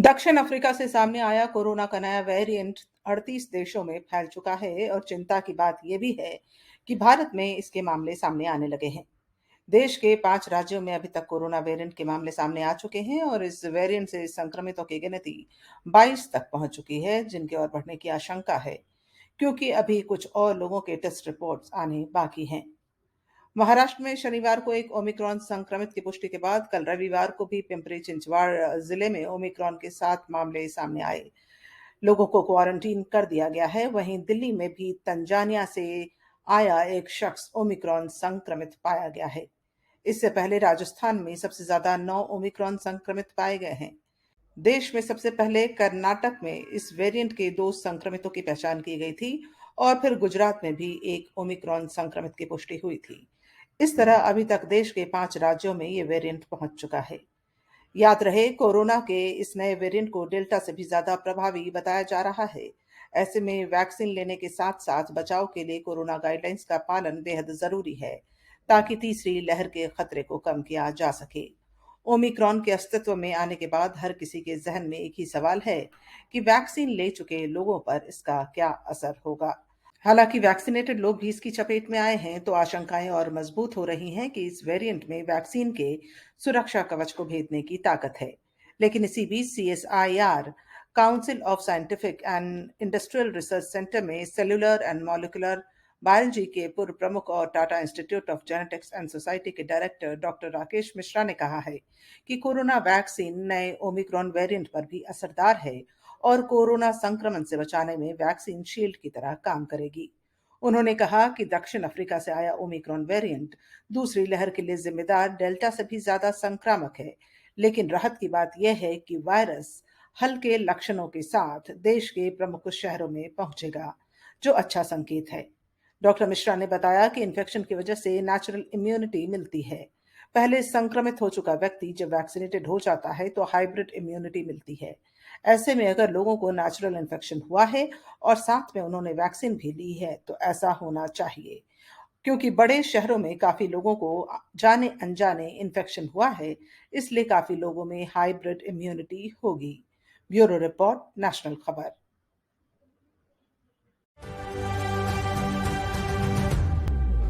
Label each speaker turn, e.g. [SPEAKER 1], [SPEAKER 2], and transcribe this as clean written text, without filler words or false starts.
[SPEAKER 1] दक्षिण अफ्रीका से सामने आया कोरोना का नया वेरिएंट 38 देशों में फैल चुका है और चिंता की बात यह भी है कि भारत में इसके मामले सामने आने लगे हैं। देश के 5 राज्यों में अभी तक कोरोना वेरिएंट के मामले सामने आ चुके हैं और इस वेरिएंट से संक्रमितों की गिनती 22 तक पहुंच चुकी है, जिनके और बढ़ने की आशंका है, क्योंकि अभी कुछ और लोगों के टेस्ट रिपोर्ट्स आने बाकी हैं। महाराष्ट्र में शनिवार को एक ओमिक्रॉन संक्रमित की पुष्टि के बाद कल रविवार को भी पिंपरी चिंचवाड़ जिले में ओमिक्रॉन के 7 मामले सामने आए। लोगों को क्वारंटीन कर दिया गया है। वहीं दिल्ली में भी तंजानिया से आया एक शख्स ओमिक्रॉन संक्रमित पाया गया है। इससे पहले राजस्थान में सबसे ज्यादा 9 ओमिक्रॉन संक्रमित पाए गए हैं। देश में सबसे पहले कर्नाटक में इस वेरिएंट के 2 संक्रमितों की पहचान की गई थी और फिर गुजरात में भी एक ओमिक्रॉन संक्रमित की पुष्टि हुई थी। इस तरह अभी तक देश के 5 राज्यों में ये वेरिएंट पहुंच चुका है। याद रहे, कोरोना के इस नए वेरिएंट को डेल्टा से भी ज्यादा प्रभावी बताया जा रहा है। ऐसे में वैक्सीन लेने के साथ साथ बचाव के लिए कोरोना गाइडलाइंस का पालन बेहद जरूरी है, ताकि तीसरी लहर के खतरे को कम किया जा सके। ओमिक्रॉन के अस्तित्व में आने के बाद हर किसी के जहन में एक ही सवाल है कि वैक्सीन ले चुके लोगों पर इसका क्या असर होगा। हालांकि वैक्सीनेटेड लोग भी इसकी चपेट में आए हैं, तो आशंकाएं और मजबूत हो रही हैं कि इस वेरिएंट में वैक्सीन के सुरक्षा कवच को भेदने की ताकत है। लेकिन इसी बीच CSIR council of scientific and industrial research centre में सेलुलर एंड मॉलिक्यूलर बायोलॉजी के पूर्व प्रमुख और Tata institute of genetics and society के डायरेक्टर डॉक्टर राकेश मिश्रा ने कहा है कि कोरोना वैक्सीन नए ओमिक्रॉन वेरिएंट पर भी असरदार है और कोरोना संक्रमण से बचाने में वैक्सीन शील्ड की तरह काम करेगी। उन्होंने कहा कि दक्षिण अफ्रीका से आया ओमिक्रॉन वेरिएंट दूसरी लहर के लिए जिम्मेदार डेल्टा से भी ज्यादा संक्रामक है, लेकिन राहत की बात यह है कि वायरस हल्के लक्षणों के साथ देश के प्रमुख शहरों में पहुंचेगा, जो अच्छा संकेत है। डॉक्टर मिश्रा ने बताया कि इन्फेक्शन की वजह से नेचुरल इम्यूनिटी मिलती है। पहले संक्रमित हो चुका व्यक्ति जब वैक्सीनेटेड हो जाता है तो हाइब्रिड इम्यूनिटी मिलती है। ऐसे में अगर लोगों को नेचुरल इन्फेक्शन हुआ है और साथ में उन्होंने वैक्सीन भी ली है तो ऐसा होना चाहिए, क्योंकि बड़े शहरों में काफी लोगों को जाने अनजाने इन्फेक्शन हुआ है, इसलिए काफी लोगों में हाइब्रिड इम्यूनिटी होगी। ब्यूरो रिपोर्ट, नेशनल खबर।